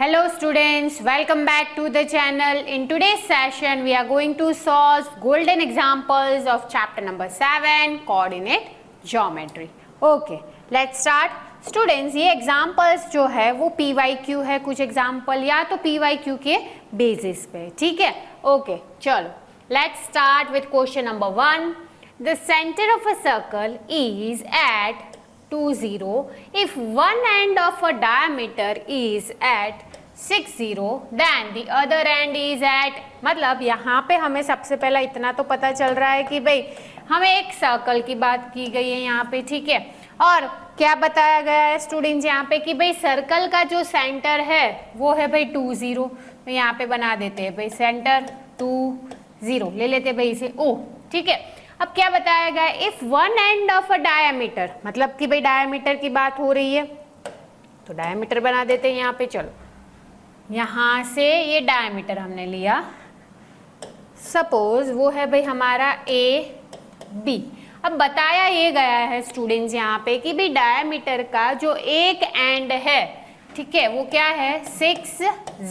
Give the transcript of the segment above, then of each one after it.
Hello students, welcome back to the channel. In today's session, we are going to solve golden examples of chapter number 7, coordinate geometry. Okay, let's start. Students, ये examples जो है वो PYQ है, कुछ example या तो PYQ के basis पे, ठीक है? Okay, चलो. Let's start with question number 1. The center of a circle is at 2, 0. If one end of a diameter is at 6, 0, then the other end is at, मतलब यहाँ पे हमें सबसे पहला इतना तो पता चल रहा है कि भाई हमें एक सर्कल की बात की गई है यहाँ पे, ठीक है। और क्या बताया गया है स्टूडेंट्स यहाँ पे कि भाई सर्कल का जो सेंटर है वो है भाई 2, 0। तो यहाँ पे बना देते हैं भाई सेंटर 2, 0, ले लेते हैं भाई इसे O, ठीक है। अब क्या बताया गया है, if one end of a diameter, मतलब कि भाई डायमीटर की बात हो रही है तो डायमीटर बना देते हैं यहाँ पे। चलो यहाँ से ये डायमीटर हमने लिया, सपोज वो है भाई हमारा AB। अब बताया ये गया है स्टूडेंट्स यहाँ पे कि भाई डायमीटर का जो एक एंड है, ठीक है, वो क्या है 6,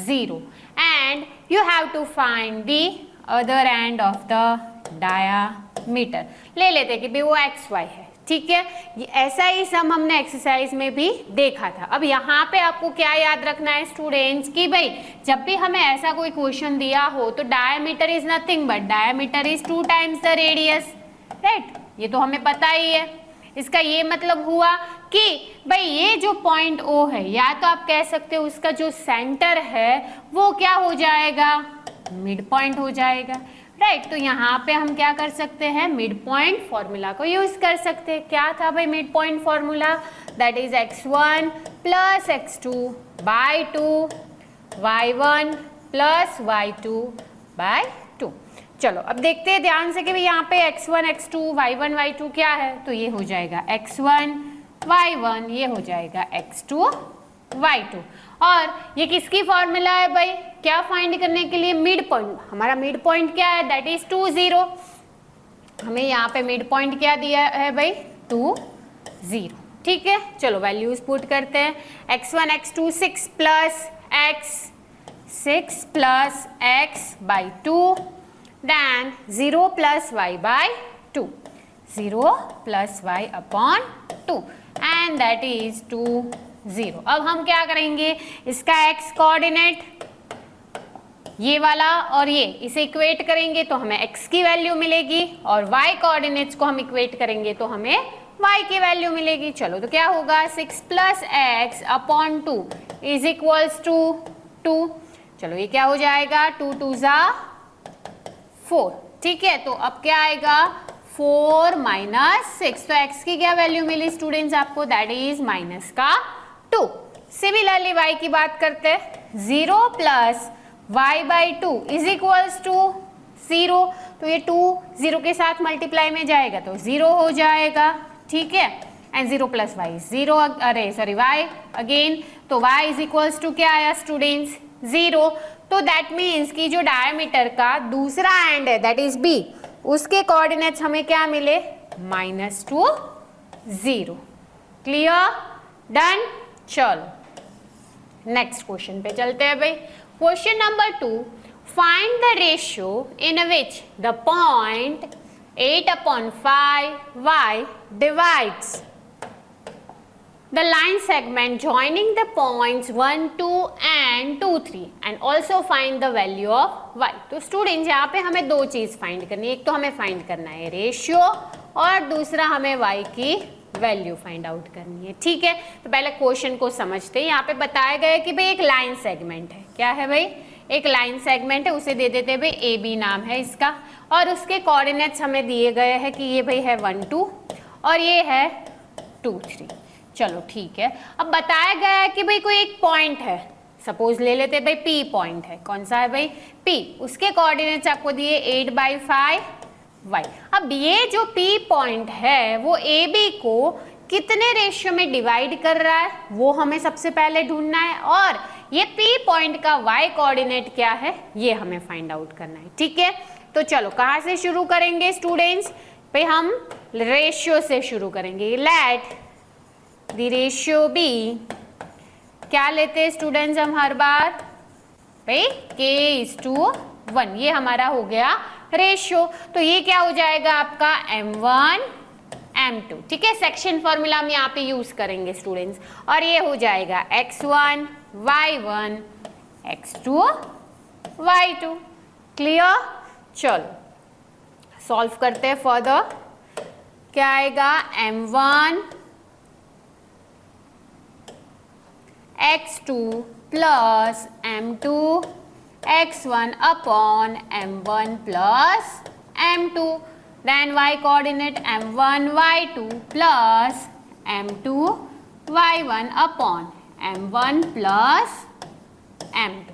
0, and you have to find the other end of the diameter. ले लेते कि भाई वो XY है, ठीक है। ये ऐसा ही सम हमने एक्सरसाइज में भी देखा था। अब यहाँ पे आपको क्या याद रखना है स्टूडेंट्स कि भाई जब भी हमें ऐसा कोई क्वेश्चन दिया हो तो diameter is nothing but diameter is 2 times the radius, right. ये तो हमें पता ही है। इसका ये मतलब हुआ कि भाई ये जो पॉइंट O है, या तो आप कह सकते हो उसका जो सेंटर है वो क्या हो जाएगा, मिड पॉइंट हो जाएगा, राइट। तो यहाँ पे हम क्या कर सकते हैं, मिड पॉइंट फॉर्मूला को यूज कर सकते हैं। क्या था भाई mid point formula, that is x1 plus x2 by 2, y1 plus y2 by 2। चलो अब देखते हैं ध्यान से कि भाई यहाँ पे x1 x2 y1 y2 क्या है, तो ये हो जाएगा x1 y1, ये हो जाएगा x2 y2। और ये किसकी फॉर्मूला है भाई, क्या फाइंड करने के लिए, मिड पॉइंट। हमारा मिड पॉइंट क्या है, दैट इज 2, 0। हमें यहाँ पे मिड पॉइंट क्या दिया है भाई 2, 0, ठीक है। चलो वैल्यूज पुट करते हैं, x1 x2 6 plus x by 2, then 0 plus y by 2, 0 plus y upon 2, and that is 2, 0। अब हम क्या करेंगे, इसका x कोऑर्डिनेट ये वाला और ये इसे इक्वेट करेंगे तो हमें x की वैल्यू मिलेगी, और y कोऑर्डिनेट्स को हम इक्वेट करेंगे तो हमें y की वैल्यू मिलेगी। चलो तो क्या होगा, 6 plus x upon 2 is equals to 2। चलो ये क्या हो जाएगा, 2 2 ज़ा 4, ठीक है। तो अब क्या आएगा 4 माइनस 6, तो x की क्या वैल्यू मिली स्टूडेंट्स आपको, दैट इज माइनस का 2। सिमिलरली y की बात करते हैं, 0 plus y by 2 is equals to 0। तो ये 2 0 के साथ मल्टीप्लाई में जाएगा तो 0 हो जाएगा, ठीक है। एंड 0 प्लस y 0, अरे सॉरी y अगेन, तो y इज इक्वल्स टू क्या आया स्टूडेंट्स 0। तो दैट मीन्स कि जो डायमीटर का दूसरा एंड है दैट इज B, उसके कोऑर्डिनेट्स हमें क्या मिले, -2, 0। Clear, done. चलो नेक्स्ट क्वेश्चन पे चलते हैं भाई। Question number 2, find the ratio in which the point 8/5y divides the line segment joining the points 1, 2 and 2, 3 and also find the value of y। तो स्टूडेंट्स यहाँ पे हमें दो चीज फाइंड करनी है, एक तो हमें फाइंड करना है रेशियो और दूसरा हमें y की वैल्यू फाइंड आउट करनी है, ठीक है। तो पहले क्वेश्चन को समझते हैं। यहाँ पे बताया गया है कि भाई एक लाइन सेगमेंट है, क्या है भाई, एक लाइन सेगमेंट है, उसे दे देते हैं भाई AB नाम है इसका, और उसके कोऑर्डिनेट्स हमें दिए गए हैं कि ये भाई है 1, 2 और ये है 2, 3। चलो ठीक है। अब बताया गया है कि भाई कोई एक पॉइंट है, सपोज ले लेते हैं भाई P पॉइंट है, कौन सा है भाई P, उसके कोऑर्डिनेट्स आपको दिए 8/5y। अब ये जो P पॉइंट है वो AB को कितने रेशियो में डिवाइड कर रहा है वो हमें सबसे पहले ढूंढना है, और ये P पॉइंट का y कोऑर्डिनेट क्या है ये हमें फाइंड आउट करना है, ठीक है। तो चलो कहाँ से शुरू करेंगे स्टूडेंट्स, भाई हम रेशियो से शुरू करेंगे। लेट the ratio be क्या लेते हैं स्टूडेंट्स हम हर बार भाई k:1, ये हमारा हो गया रेशियो। तो ये क्या हो जाएगा आपका m1 m2, ठीक है, सेक्शन फॉर्मूला हम यहाँ पे यूज करेंगे स्टूडेंट्स। और ये हो जाएगा x1 y1 x2 y2। Clear? चलो सॉल्व करते हैं फर्दर। क्या आएगा m1 x2 plus m2 x1 upon m1 plus m2, then y coordinate m1 y2 plus m2 y1 upon m1 plus m2।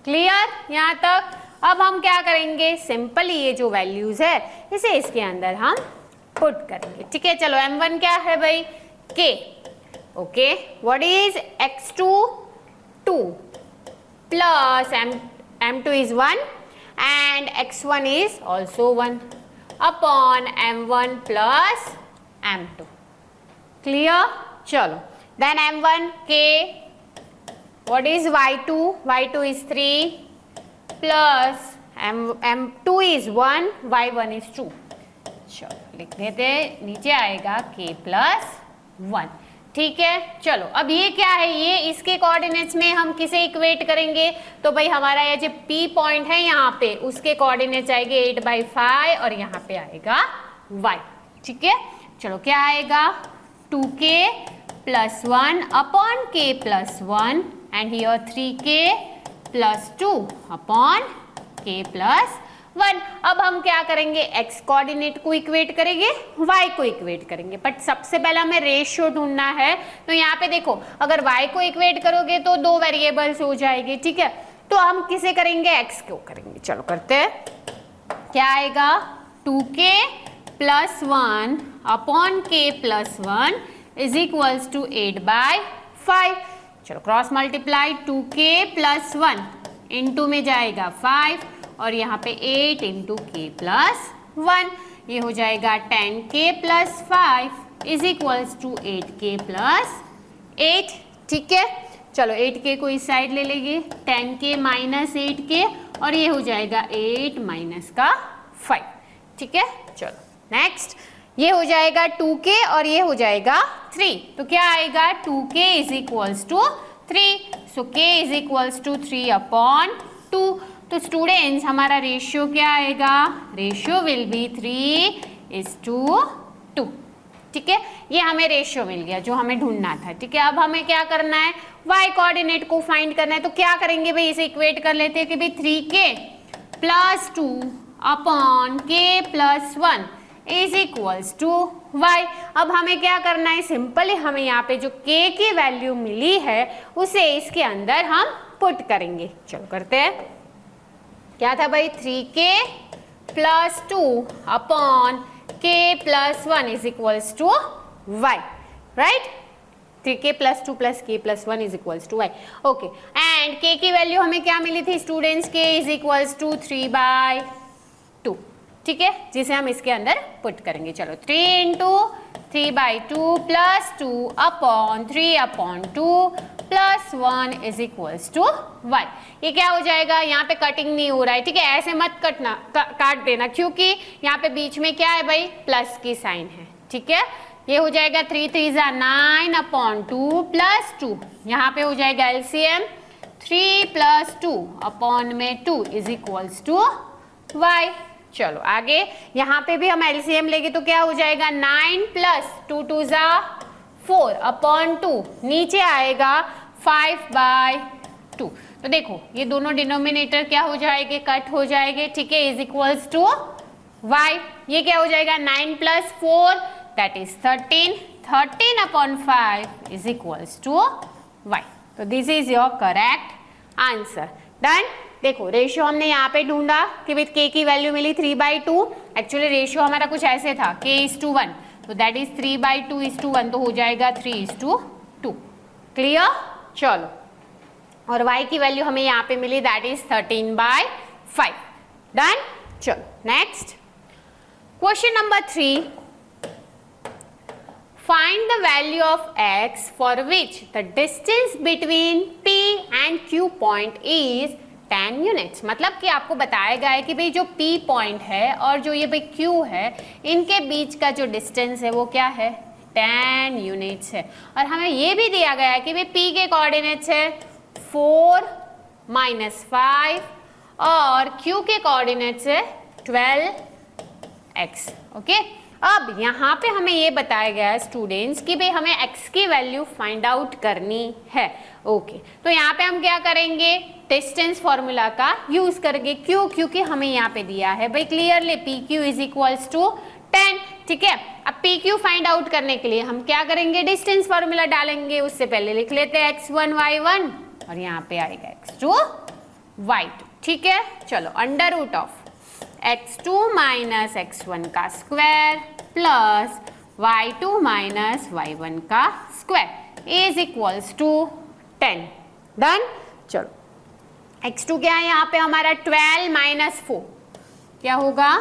Clear यहाँ तक? अब हम क्या करेंगे, सिंपली ये जो वैल्यूज है इसे इसके अंदर हम पुट करेंगे। ठीक है, चलो m1 क्या है भाई k, okay, what is x2 2 plus m2 is 1 and x1 is also 1 upon m1 plus m2। Clear? चलो then m1 k, what is y2? y2 is 3 plus m2 is 1, y1 is 2। चलो लिख देते, नीचे आएगा k plus 1। ठीक है, चलो अब ये क्या है, ये इसके कोऑर्डिनेट्स में हम किसे इक्वेट करेंगे, तो भाई हमारा ये जो P पॉइंट है यहाँ पे उसके कोऑर्डिनेट्स आएंगे 8/5 और यहाँ पे आएगा y। ठीक है, चलो क्या आएगा 2k plus 1 upon k plus 1 and here 3k plus 2 upon k plus 1। अब हम क्या करेंगे, x कोऑर्डिनेट को इक्वेट करेंगे, y को इक्वेट करेंगे, बट सबसे पहले हमें रेशियो ढूंढना है। तो यहाँ पे देखो, अगर y को इक्वेट करोगे तो दो वेरिएबल्स हो जाएंगे। ठीक है, तो हम किसे करेंगे, x को करेंगे। चलो करते हैं, क्या आएगा 2k plus 1 upon k plus 1 is equals to 8/5। चलो cross multiply, 2k plus 1 into में जाएगा 5 और यहाँ पे 8 इंटू k प्लस 1, ये हो जाएगा 10k plus 5 is equals to 8k plus 8। ठीक है, चलो 8k को इस साइड ले लेंगे, 10k माइनस 8k और ये हो जाएगा 8 माइनस का 5। ठीक है, चलो नेक्स्ट, ये हो जाएगा 2k और ये हो जाएगा 3, तो क्या आएगा 2k is equals to 3, so k is equals to 3 upon 2। तो स्टूडेंट्स हमारा रेशियो क्या आएगा, रेशियो विल बी 3:2। ठीक है, ये हमें रेशियो मिल गया जो हमें ढूंढना था। ठीक है, अब हमें क्या करना है, y कोऑर्डिनेट को फाइंड करना है। तो क्या करेंगे भाई, इसे इक्वेट कर लेते हैं कि भाई 3k plus 2 upon k plus 1 is equals to y। अब हमें क्या करना है, सिंपली हमें यहाँ पे जो k की वैल्यू मिली है उसे इसके अंदर हम पुट करेंगे। चलो करते हैं, क्या था भाई 3k plus 2 upon k plus 1 is equals to y, right. 3k plus 2 plus k plus 1 is equals to y, okay. And k की वैल्यू हमें क्या मिली थी students, k is equals to 3/2। ठीक है, जिसे हम इसके अंदर पुट करेंगे। चलो 3 into 3/2 plus 2 upon 3 upon 2 plus 1 is equals to y। ये क्या हो जाएगा, यहाँ पे कटिंग नहीं हो रहा है। ठीक है, ऐसे मत कटना, काट देना, क्योंकि यहाँ पे बीच में क्या है भाई, प्लस की साइन है। ठीक है, ये हो जाएगा 3 3 9 अपॉन 2 प्लस 2, यहाँ पे हो जाएगा एलसीएम 3 प्लस 2 अपॉन में 2 इज इक्वल्स टू y। चलो आगे, यहाँ पे भी हम एलसीएम लेंगे तो क्या हो जाएगा 9 प्लस 2 2 4 अपॉन 2, नीचे आएगा 5/2। तो देखो ये दोनों डिनोमिनेटर क्या हो जाएंगे, कट हो जाएंगे। ठीक है, इज इक्वल्स टू y। ये क्या हो जाएगा 9 plus 4 that is 13, 13 upon 5 is equals to y। तो this is your correct answer. Done. देखो रेशियो हमने यहाँ पे ढूंढा कि विद k की वैल्यू मिली 3/2। एक्चुअली रेशियो हमारा कुछ ऐसे था k:1, तो दैट इज 3/2:1, तो हो जाएगा 3:2। क्लियर? चलो, और y की वैल्यू हमें यहाँ पे मिली दैट इज 13/5। डन। चलो next question number 3। Find the value of x for which the distance between P and Q point is 10 units। मतलब कि आपको बताया गया है कि भाई जो P पॉइंट है और जो ये भाई Q है, इनके बीच का जो डिस्टेंस है वो क्या है, 10 यूनिट्स है। और हमें ये भी दिया गया है कि भाई P के कोऑर्डिनेट्स है 4 - 5 और Q के कोऑर्डिनेट्स है 12x। ओके, अब यहाँ पे हमें ये बताया गया है स्टूडेंट्स कि भाई हमें x की वैल्यू फाइंड आउट करनी है। ओके, तो यहाँ पे हम क्या करेंगे, डिस्टेंस फॉर्मूला का यूज करेंगे। क्यों? क्योंकि हमें यहाँ पे दिया है भाई clearly PQ is equals to 10। ठीक है, अब PQ फाइंड आउट करने के लिए हम क्या करेंगे, डिस्टेंस फॉर्मूला डालेंगे। उससे पहले लिख लेते हैं x1 y1 और यहाँ पे आएगा x2 y2। ठीक है, चलो under root of x2 minus x1 का square plus y2 minus y1 का square is equals to 10। Done. चलो x2 क्या है यहाँ पे हमारा 12 माइनस 4, क्या होगा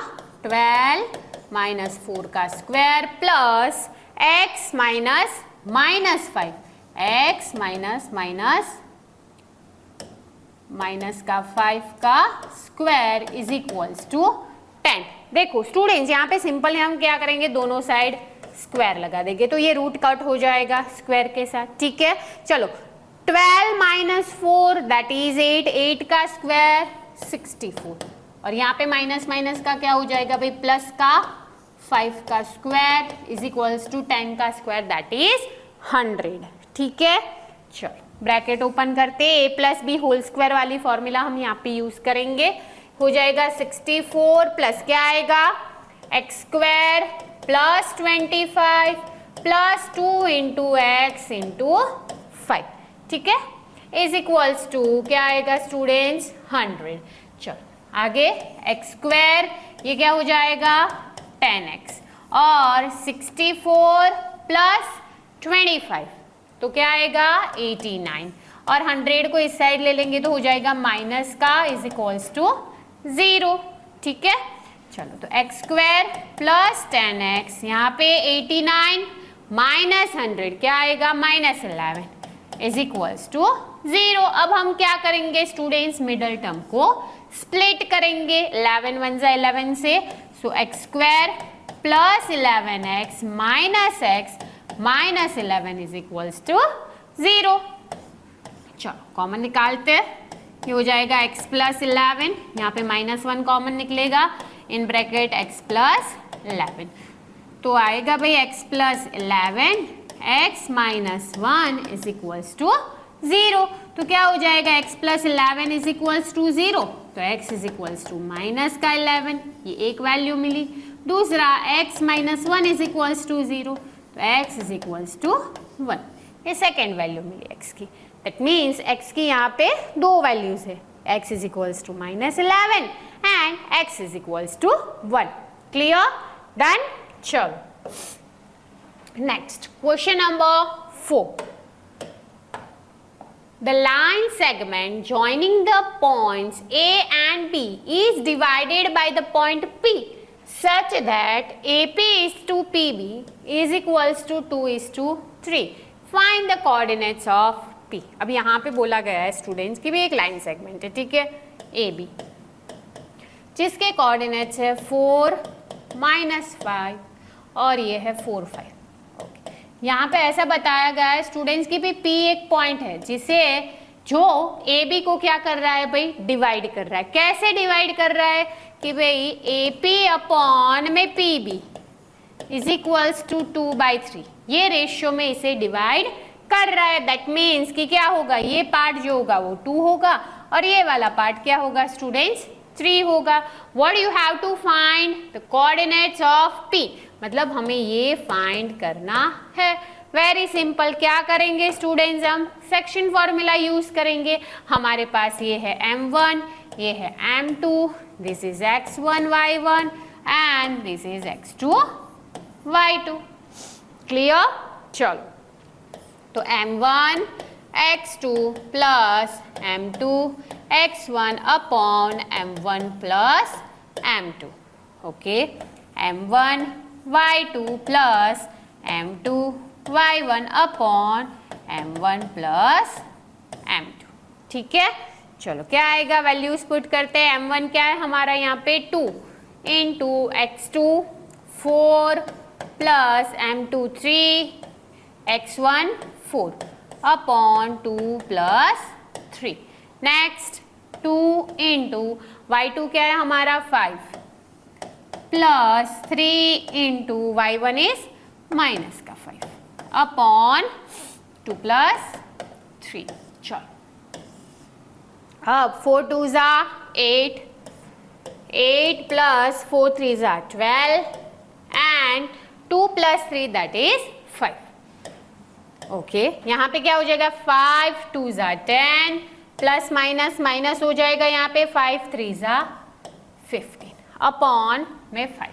12 माइनस 4 का square plus x minus -5, x minus का 5 का स्क्वायर इज इक्वल्स टू 10। देखो स्टूडेंट्स, यहाँ पे सिंपल हम क्या करेंगे, दोनों साइड स्क्वायर लगा देंगे तो ये रूट कट हो जाएगा स्क्वायर के साथ। ठीक है, चलो 12 माइनस 4 दैट इज 8, 8 का स्क्वायर 64 और यहाँ पे माइनस माइनस का क्या हो जाएगा भाई, प्लस का 5 का स्क्वायर इज इक्वल्स टू 10 का स्क्वायर दैट इज 100। ठीक है, चलो ब्रैकेट ओपन करते, a plus b whole square वाली फॉर्मूला हम यहाँ पे यूज करेंगे। हो जाएगा 64 प्लस क्या आएगा, x square plus 25 plus 2 into x into 5। ठीक है, इज इक्वल्स टू क्या आएगा स्टूडेंट्स, 100। चलो आगे एक्स स्क्वायर ये क्या हो जाएगा 10x और 64 प्लस 25 तो क्या आएगा 89 और 100 को इस साइड ले लेंगे तो हो जाएगा माइनस का इज इक्वल्स टू 0। ठीक है, चलो तो एक्स स्क्वायर प्लस 10x यहाँ पे 89 माइनस 100 क्या आएगा -11 इज इक्वल्स टू 0। अब हम क्या करेंगे स्टूडेंट्स, मिडल टर्म को स्प्लिट करेंगे 11 1 जा 11 से, so x square plus 11x minus x minus 11 is equals to 0। चलो कॉमन निकालते हैं, ये हो जाएगा x प्लस 11, यहाँ पे -1 कॉमन निकलेगा, इन ब्रैकेट x प्लस 11 तो आएगा भाई x plus 11 x minus 1 is equals to 0। तो क्या हो जाएगा x plus 11 is equals to 0, तो x is equals to minus का 11, ये एक वैल्यू मिली। दूसरा x minus 1 is equals to 0 तो x इज इक्वल्स टू 1, ये सेकेंड वैल्यू मिली x की। दैट मीन्स x की यहाँ पे दो वैल्यूज है, x is equals to -11 and x is equals to 1। Clear, done. चलो next question number 4। The line segment joining the points A and B is divided by the point P such that AP is to PB is equals to 2:3. Find the coordinates of P. अब यहाँ पे बोला गया है students कि भी एक line segment है, ठीक है, AB जिसके कोऑर्डिनेट्स है 4 -5 और ये है 4 5। यहाँ पे ऐसा बताया गया है स्टूडेंट्स की भी P एक पॉइंट है जिसे जो AB को क्या कर रहा है भाई, डिवाइड कर रहा है। कैसे डिवाइड कर रहा है कि भाई AP अपॉन में PB इज इक्वल्स टू 2/3, ये रेशियो में इसे डिवाइड कर रहा है। दैट मीन्स कि क्या होगा, ये पार्ट जो होगा वो 2 होगा और ये वाला पार्ट क्या होगा स्टूडेंट्स 3 होगा। What you have to find the coordinates of P, मतलब हमें ये फाइंड करना है। वेरी सिंपल, क्या करेंगे स्टूडेंट्स, हम सेक्शन फॉर्मूला यूज करेंगे। हमारे पास ये है m1, ये है m2, this is x1 y1 and this is x2 y2। Clear, चलो तो m1 x2 plus m2 x1 upon m1 plus m2, okay, m1 y2 plus m2 y1 upon m1 plus m2। ठीक है, चलो क्या आएगा, values put करते हैं। m1 क्या है हमारा यहाँ पे 2 into x2 4 plus m2 3 x1 4 upon 2 plus 3। Next 2 into y2 क्या है हमारा 5 plus 3 into y1 is minus का 5 अपॉन 2 प्लस 3। चलो अब 4 2 ज़ा 8 8 प्लस 4 3 ज़ा 12 and 2 plus 3 that is 5। Okay, यहाँ पे क्या हो जाएगा 5 2 ज़ा 10 प्लस माइनस माइनस हो जाएगा यहाँ पे 5 3 ज़ा 15 अपॉन में 5।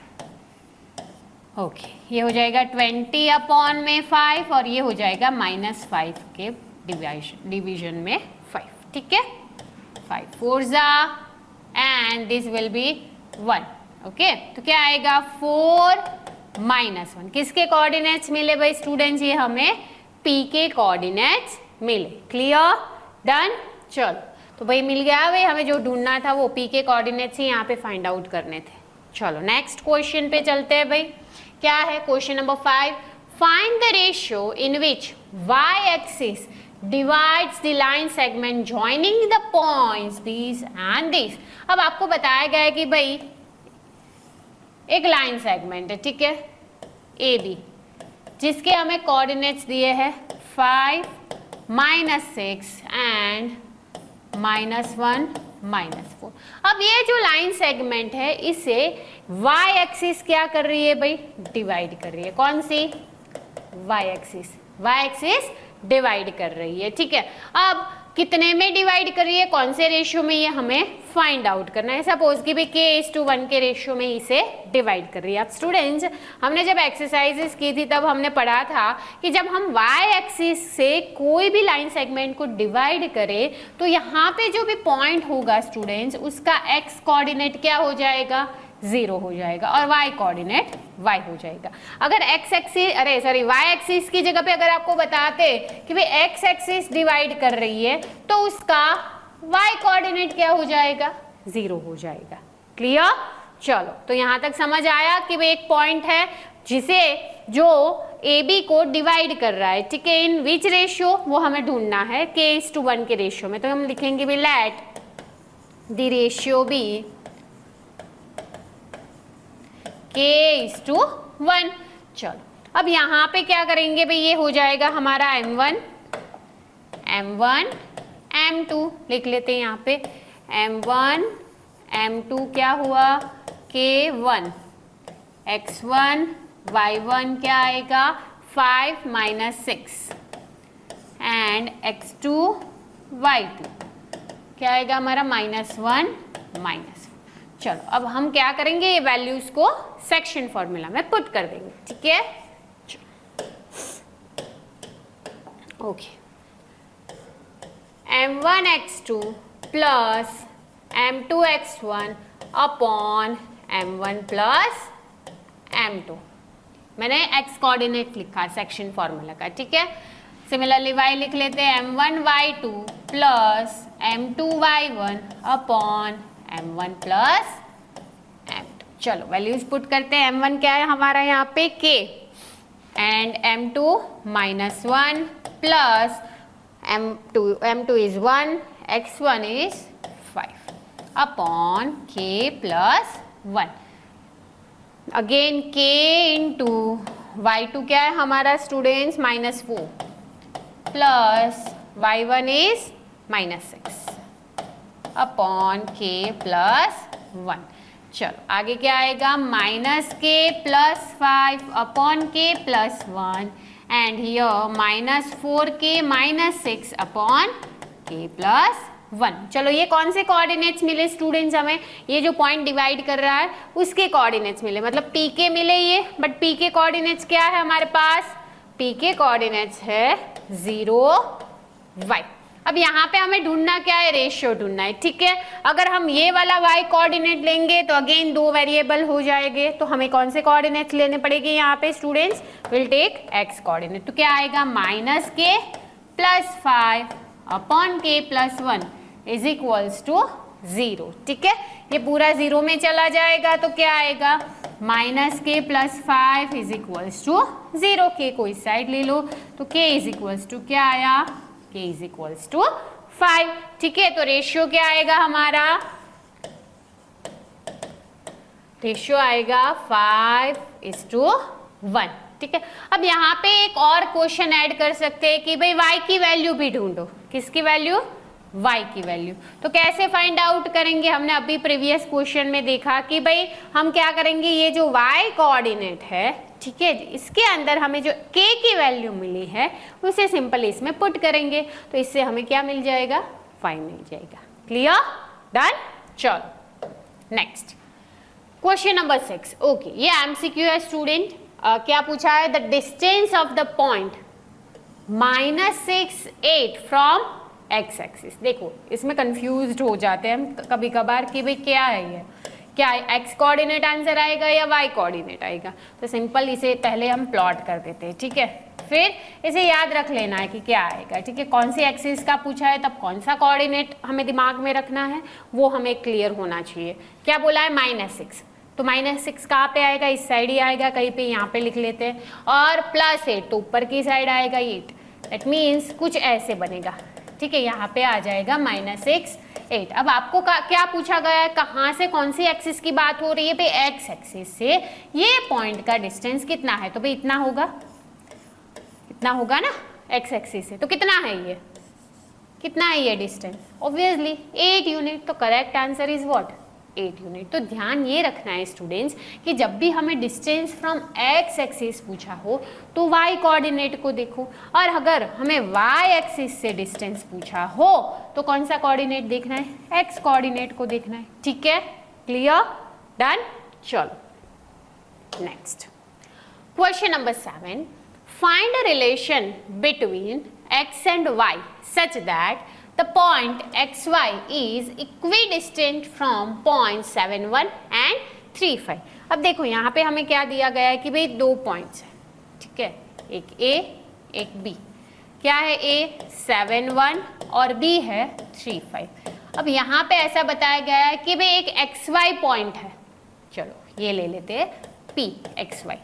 ओके, ये हो जाएगा 20 अपॉन में 5 और ये हो जाएगा -5 के डिवीजन में 5। ठीक है, 5 4 ज़ा and this will be 1। Okay, तो क्या आएगा 4 -1। किसके कोऑर्डिनेट्स मिले भाई स्टूडेंट्स, ये हमें p के कोऑर्डिनेट्स मिले। Clear, done. चलो तो भाई मिल गया भाई, हमें जो ढूंढना था वो p के कोऑर्डिनेट्स ही यहाँ पे फाइंड आउट करने थे। चलो नेक्स्ट क्वेश्चन पे चलते हैं भाई। क्या है question number 5, find the ratio in which y axis divides the line segment joining the points these and these। अब आपको बताया गया है कि भाई एक लाइन सेगमेंट है, ठीक है, ए बी, जिसके हमें कोऑर्डिनेट्स दिए हैं 5 -6 एंड -1 -4। अब ये जो लाइन सेगमेंट है इसे y एक्सिस क्या कर रही है भाई, डिवाइड कर रही है। कौन सी, y एक्सिस डिवाइड कर रही है। ठीक है, अब कितने में डिवाइड कर रही है, कौन से रेशियो में, ये हमें फाइंड आउट करना है। सपोज कि भाई k:1 के रेशियो में इसे डिवाइड कर रही है। अब स्टूडेंट्स, हमने जब एक्सरसाइजेस की थी तब हमने पढ़ा था कि जब हम y एक्सिस से कोई भी लाइन सेगमेंट को डिवाइड करें तो यहाँ पे जो भी पॉइंट होगा स्टूडेंट्स, उसका x कोऑर्डिनेट क्या हो जाएगा, 0 हो जाएगा और y कोऑर्डिनेट y हो जाएगा। अगर y एक्सिस की जगह पे अगर आपको बताते कि भाई x एक्सिस डिवाइड कर रही है तो उसका y कोऑर्डिनेट क्या हो जाएगा, 0 हो जाएगा। क्लियर, चलो तो यहाँ तक समझ आया कि भाई एक पॉइंट है जिसे जो AB को डिवाइड कर रहा है। ठीक है, इन विच रेशियो, वो हमें ढूंढना है k:1 के रेशियो में। तो हम लिखेंगे भाई let the ratio B k:1। चलो अब यहाँ पे क्या करेंगे भाई, ये हो जाएगा हमारा m1 m2 लिख लेते हैं यहाँ पे m1 m2 क्या हुआ k1 x1 y1 क्या आएगा 5 -6 एंड x2 y2 क्या आएगा हमारा -1 -1। चलो अब हम क्या करेंगे, ये वैल्यूज को सेक्शन फॉर्मूला में पुट कर देंगे। ठीक है, okay, m1 x2 plus m2 x1 upon m1 plus m2। मैंने x कोऑर्डिनेट लिखा सेक्शन फॉर्मूला का। ठीक है, सिमिलरली y लिख लेते हैं m1 y2 plus m2 y1 upon m1 plus m2। चलो वैल्यूज पुट करते हैं। m1 क्या है हमारा यहाँ पे k and m2 -1 plus m2 is 1 x1 is 5 upon k plus 1। Again k into y2 क्या है हमारा students -4 plus y1 is -6 upon k plus 1। चलो आगे क्या आएगा, -k plus 5 upon k plus 1 and here -4k -6 upon k plus 1। चलो ये कौन से कोऑर्डिनेट्स मिले स्टूडेंट्स, हमें ये जो पॉइंट डिवाइड कर रहा है उसके कोऑर्डिनेट्स मिले, मतलब p के मिले ये। बट p के कोऑर्डिनेट्स क्या है हमारे पास, p के कोऑर्डिनेट्स है 0 y। अब यहाँ पे हमें ढूंढना क्या है, रेशियो ढूंढना है, ठीक है। अगर हम ये वाला y कोऑर्डिनेट लेंगे तो अगेन दो वेरिएबल हो जाएंगे, तो हमें कौन से कोऑर्डिनेट्स लेने पड़ेंगे यहाँ पे students, will take x coordinate. तो क्या आएगा -k + 5 upon k + 1 is equals to 0, ठीक है। ये पूरा 0 में चला जाएगा तो क्या आएगा, -k + 5 is equals to 0। k को इस साइड ले लो तो k इज इक्वल्स टू क्या आया, k इज इक्वल्स टू 5, ठीक है। तो रेशियो क्या आएगा हमारा, रेशियो आएगा 5:1, ठीक है। अब यहाँ पे एक और क्वेश्चन ऐड कर सकते हैं कि भाई y की वैल्यू भी ढूंढो, किसकी वैल्यू, y की वैल्यू। तो कैसे फाइंड आउट करेंगे, हमने अभी प्रीवियस क्वेश्चन में देखा कि भाई हम क्या करेंगे, ये जो y कोऑर्डिनेट है, ठीक है, इसके अंदर हमें जो k की वैल्यू मिली है उसे सिंपल इसमें पुट करेंगे, तो इससे हमें क्या मिल जाएगा, 5 मिल जाएगा। Clear, done. चलो नेक्स्ट क्वेश्चन नंबर 6। ओके, ये एमसीक्यू है स्टूडेंट। क्या पूछा है, the distance of the point -6, 8 from x axis. देखो इसमें कंफ्यूज्ड हो जाते हैं हम कभी कभार कि भाई क्या है ये, क्या x कोऑर्डिनेट आंसर आएगा या y कोऑर्डिनेट आएगा। तो सिंपल इसे पहले हम प्लॉट कर देते हैं, ठीक है, फिर इसे याद रख लेना है कि क्या आएगा, ठीक है। कौन सी एक्सिस का पूछा है तब कौन सा कोऑर्डिनेट हमें दिमाग में रखना है वो हमें क्लियर होना चाहिए। क्या बोला है, -6, तो -6 कहाँ पे आएगा, इस साइड ही आएगा, कहीं पे यहाँ पे लिख लेते हैं, और +8 तो ऊपर की साइड आएगा 8, दैट मीन्स कुछ ऐसे बनेगा, ठीक है। यहाँ पे आ जाएगा -6, 8। अब आपको क्या पूछा गया है, कहाँ से कौन सी एक्सिस की बात हो रही है, भाई x एक्सिस से ये पॉइंट का डिस्टेंस कितना है, तो भाई इतना होगा, इतना होगा ना, x एक्सिस से तो कितना है ये, कितना है ये डिस्टेंस, ऑब्वियसली 8 यूनिट। तो correct answer is what, 8 unit. तो ध्यान ये रखना है स्टूडेंट्स कि जब भी हमें डिस्टेंस फ्रॉम x एक्सिस पूछा हो तो y कोऑर्डिनेट को देखो, और अगर हमें y एक्सिस से डिस्टेंस पूछा हो तो कौन सा कोऑर्डिनेट देखना है, x कोऑर्डिनेट को देखना है, ठीक है। Clear, done. चलो next question number 7। Find a relation between x and y such that the point xy is equidistant from point 71 and 35। अब देखो यहाँ पे हमें क्या दिया गया है कि भाई दो पॉइंट्स हैं, ठीक है, एक A एक B। क्या है, A 71 और B है 35। अब यहाँ पे ऐसा बताया गया है कि भाई एक xy पॉइंट है, चलो ये ले लेते हैं P xy।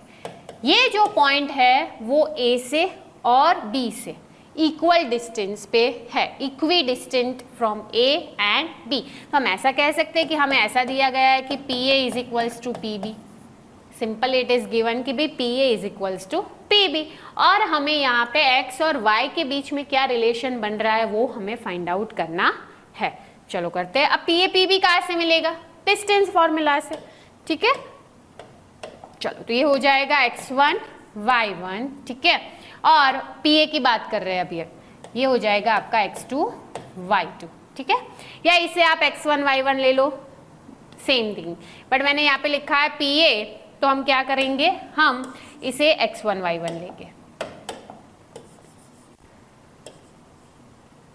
ये जो पॉइंट है वो A से और B से इक्वल डिस्टेंस पे है, equidistant from A and B. तो हम ऐसा कह सकते हैं कि हमें ऐसा दिया गया है कि P A is equals to P B, simple it is given कि भाई P A is equals to P B, और हमें यहाँ पे एक्स और वाई के बीच में क्या रिलेशन बन रहा है वो हमें फाइंड आउट करना है। चलो करते हैं। अब पी ए पी बी कहाँ से मिलेगा, डिस्टेंस फॉर्मूला से, ठीक है। चलो तो ये हो जाएगा x1 y1, ठीक है, और PA की बात कर रहे हैं अभी, ये हो जाएगा आपका x2 y2, ठीक है। या इसे आप x1 y1 ले लो, सेम थिंग, बट मैंने यहाँ पे लिखा है PA, तो हम क्या करेंगे, हम इसे x1 y1 लेंगे।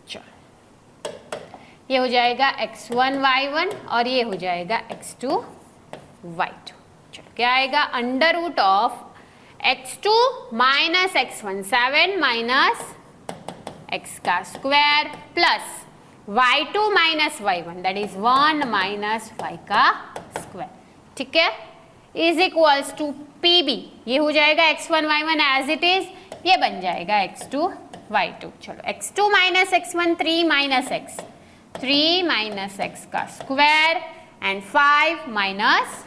चलो ये हो जाएगा x1 y1 और ये हो जाएगा x2 y2। चलो क्या आएगा, under root of x2 minus x1 7 minus x का square plus y2 minus y1 that is 1 minus y का स्क्वायर, ठीक है, इज इक्वल्स टू pb। ये हो जाएगा x1 y1 as it is, ये बन जाएगा x2 y2। चलो x2 minus x1 3 minus x, 3 minus x का स्क्वायर एंड 5 माइनस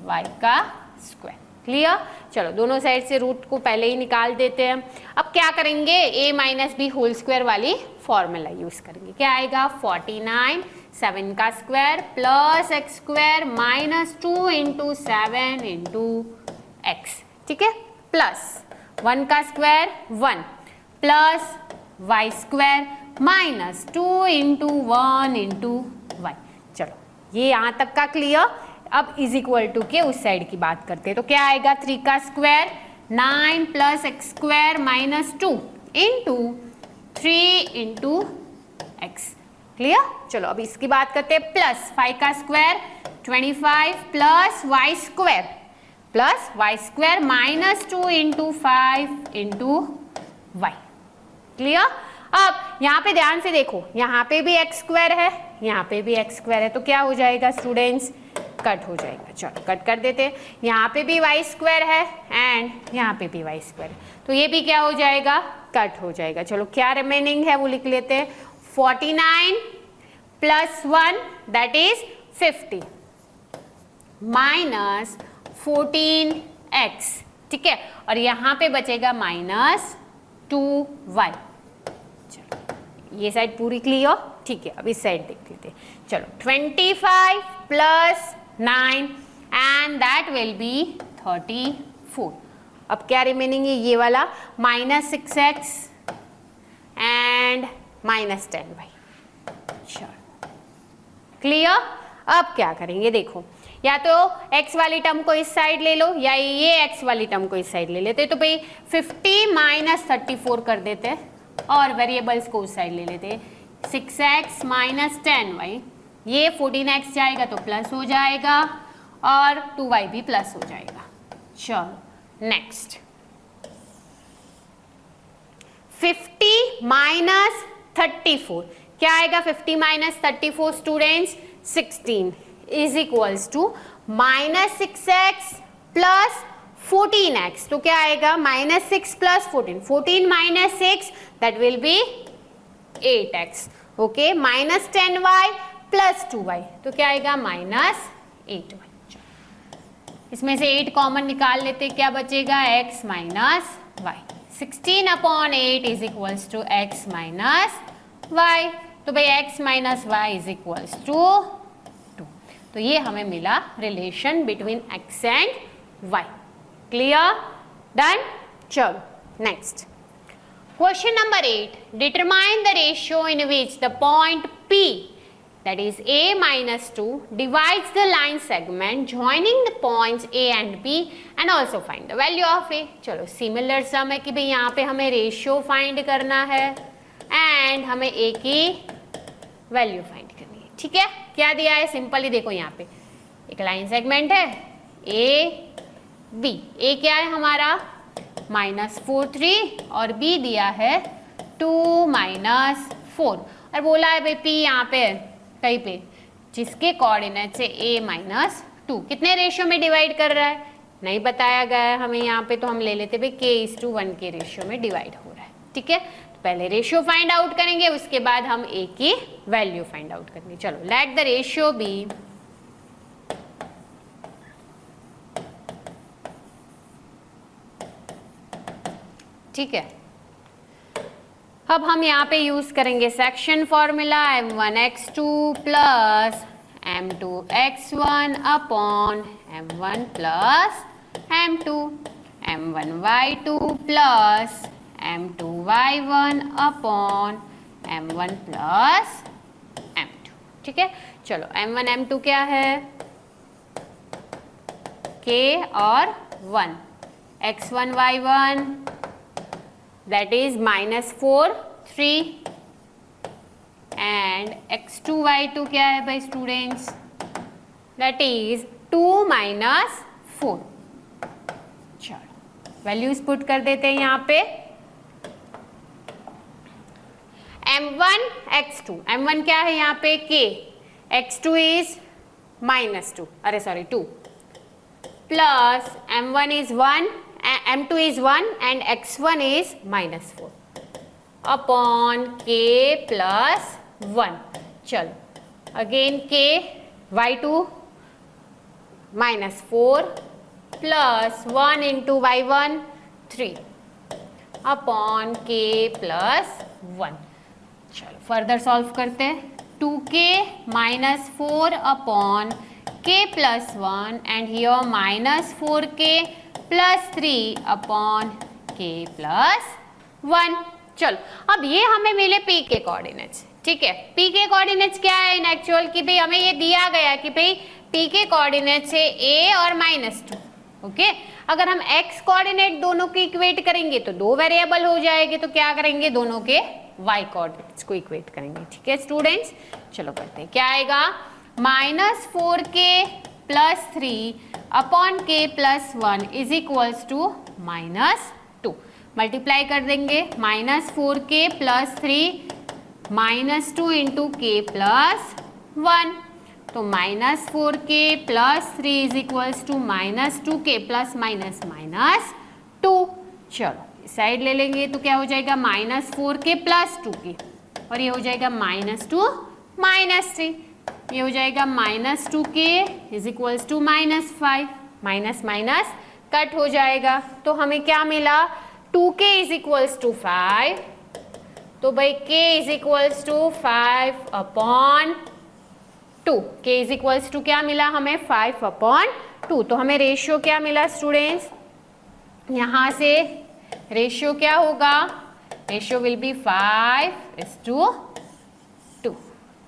y का स्क्वायर। क्लियर। चलो दोनों साइड से रूट को पहले ही निकाल देते हैं। अब क्या करेंगे, a minus b whole square वाली फॉर्मूला यूज करेंगे। क्या आएगा, 49 7 का square plus x square minus 2 into 7 into x, ठीक है, प्लस 1 का square 1 plus y square minus 2 into 1 into y. चलो ये यहाँ तक का क्लियर। अब इज इक्वल टू के उस साइड की बात करते हैं, तो क्या आएगा, 3 का square 9 plus x square minus 2 into 3 into x. Clear? चलो अब इसकी बात करते हैं। प्लस 5 का square 25 plus y square minus 2 into 5 into y. Clear? अब यहाँ पे ध्यान से देखो, यहाँ पे भी एक्स स्क्वायर है, यहाँ पे भी एक्स स्क्वायर है, तो क्या हो जाएगा स्टूडेंट्स? कट हो जाएगा। चलो कट कर देते हैं। यहाँ पे भी वाई स्क्वायर है एंड यहाँ पे भी वाई स्क्वायर है, तो ये भी क्या हो जाएगा? कट हो जाएगा। चलो क्या रिमेनिंग है वो लिख लेते हैं। 49 plus 1 that is 50 minus 14x। ठीक है, और यहाँ पे बचेगा माइनस 2y। चलो ये साइड पूरी क्लियर? ठीक है, अब इस साइड देख लेते हैं। चलो 25 plus 9 and that will B 34। अब क्या रिमेनिंग है? ये वाला minus 6x and minus 10y। चलो क्लियर? अब क्या करेंगे देखो, या तो x वाली टर्म को इस साइड ले लो या ये x वाली टर्म को इस साइड ले लेते, तो भाई 50 माइनस 34 कर देते और वेरिएबल्स को उस साइड ले लेते। 6x माइनस 10y, ये 14x जाएगा तो प्लस हो जाएगा और 2y भी प्लस हो जाएगा। चलो नेक्स्ट 50 माइनस 34 क्या आएगा? 50 minus 34 students 16 is equals to minus 6x plus 14x, तो क्या आएगा? Minus 6 plus 14, 14 minus 6 that will be 8x। Okay, minus 10y plus 2y, तो क्या आएगा? Minus 8y। इसमें से 8 कॉमन निकाल लेते, क्या बचेगा? x minus y। 16 upon 8 is equals to x minus y, तो भाई x minus y is equals to 2। तो ये हमें मिला relation between x and y। Clear? Done? चलो next question number 8। Determine the ratio in which the point P that is a minus 2 divides the line segment joining the points A and B and also find the value of A। चलो similar sum है कि भाई यहाँ पे हमें ratio find करना है and हमें A की वैल्यू फाइंड करनी है। ठीक है, क्या दिया है? सिंपली देखो, यहाँ पे एक लाइन सेगमेंट है A B। A क्या है हमारा? माइनस 4 3 और B दिया है 2 माइनस 4 और बोला है भाई P यहाँ पे कहीं पे जिसके कोऑर्डिनेट से A माइनस 2 कितने रेशियो में डिवाइड कर रहा है? नहीं बताया गया है हमें यहाँ पे, तो हम ले लेते भाई k:1 के रेशियो में डिवाइड हो रहा है। ठीक है, तो पहले रेशियो फाइंड आउट करेंगे, उसके बाद हम A की वैल्यू फाइंड आउट करेंगे। चलो लेट द रेशियो बी ठीक है। अब हम यहाँ पे यूज करेंगे section formula m1x2 plus m2x1 upon m1 plus m2, m1y2 plus m2y1 upon m1 plus m2। ठीक है, चलो m1 m2 क्या है? k और 1, x1 y1 that is minus 4 3 and x2 y2 क्या है भाई स्टूडेंट्स? that is 2 minus 4। चलो वैल्यूज पुट कर देते हैं यहाँ पे। m1 x2, m1 क्या है यहाँ पे? k, x2 is minus 2, अरे sorry 2 plus m1 is 1 m2 is 1 and x1 is minus 4 upon k plus 1। चलो again k y2 minus 4 plus 1 into y1 3 upon k plus 1। चलो फर्दर सॉल्व करते हैं। 2k minus 4 upon k plus 1 and here minus 4k plus 3 upon k plus 1। चलो अब ये हमें मिले P के कोऑर्डिनेट्स। ठीक है, P के कोऑर्डिनेट्स क्या है इन एक्चुअल कि भाई हमें ये दिया गया कि भाई P के कोऑर्डिनेट्स है a और -2। ओके, अगर हम x कोऑर्डिनेट दोनों की इक्वेट करेंगे तो दो वेरिएबल हो जाएंगे, तो क्या करेंगे? दोनों के y कोऑर्डिनेट्स को इक्वेट करेंगे। ठीक है स्टूडेंट्स, चलो करते हैं। क्या आएगा, -4k + 3 upon k + 1 is equals to -2। Multiply कर देंगे, -4k + 3 -2 इंटू k + 1, तो -4k + 3 is equals to -2k ± -2। चलो साइड ले लेंगे तो क्या हो जाएगा, -4k + 2k, और ये हो जाएगा -2 -3, ये हो जाएगा -2k is equals to -5, minus minus cut हो जाएगा, तो हमें क्या मिला, 2k इज इक्वल्स टू 5, तो भाई k is equals to 5/2, k is equals to क्या मिला हमें, 5/2। तो हमें रेशियो क्या मिला स्टूडेंट्स, यहाँ से रेशियो क्या होगा, रेशियो विल बी 5:2।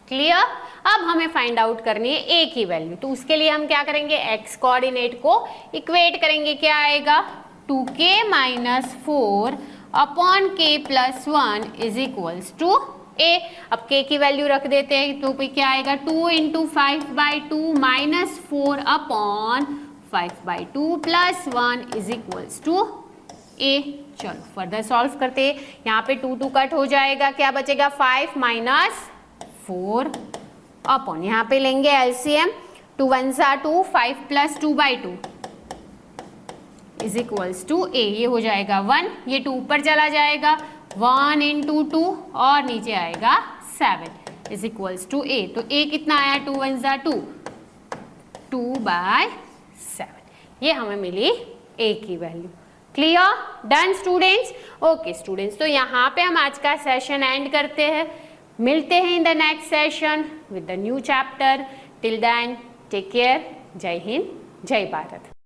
क्लियर। अब हमें फाइंड आउट करनी है a की वैल्यू, तो उसके लिए हम क्या करेंगे, x कोऑर्डिनेट को इक्वेट करेंगे। क्या आएगा, 2k - 4 upon k + 1 is equals to a। अब k की वैल्यू रख देते हैं, तो क्या आएगा, 2 × 5/2 - 4 upon 5/2 + 1 is equals to a। चलो फर्दर सॉल्व करते हैं, यहाँ पे 2 कट हो जाएगा, क्या बचेगा, 5 - 4 अपॉन, यहाँ पे लेंगे LCM, 2 × 1 = 2, 5 + 2/2 is equals to a, ये हो जाएगा 1, ये 2 ऊपर चला जाएगा, 1 × 2 और नीचे आएगा 7 इज इक्वल्स टू a। तो a कितना आया, 2 × 1 = 2, 2/7, ये हमें मिली a की value. Clear, done students. Okay students, तो यहाँ पे हम आज का सेशन एंड करते हैं, मिलते हैं in the next session with the new chapter. Till then take care, जय हिंद, जय भारत।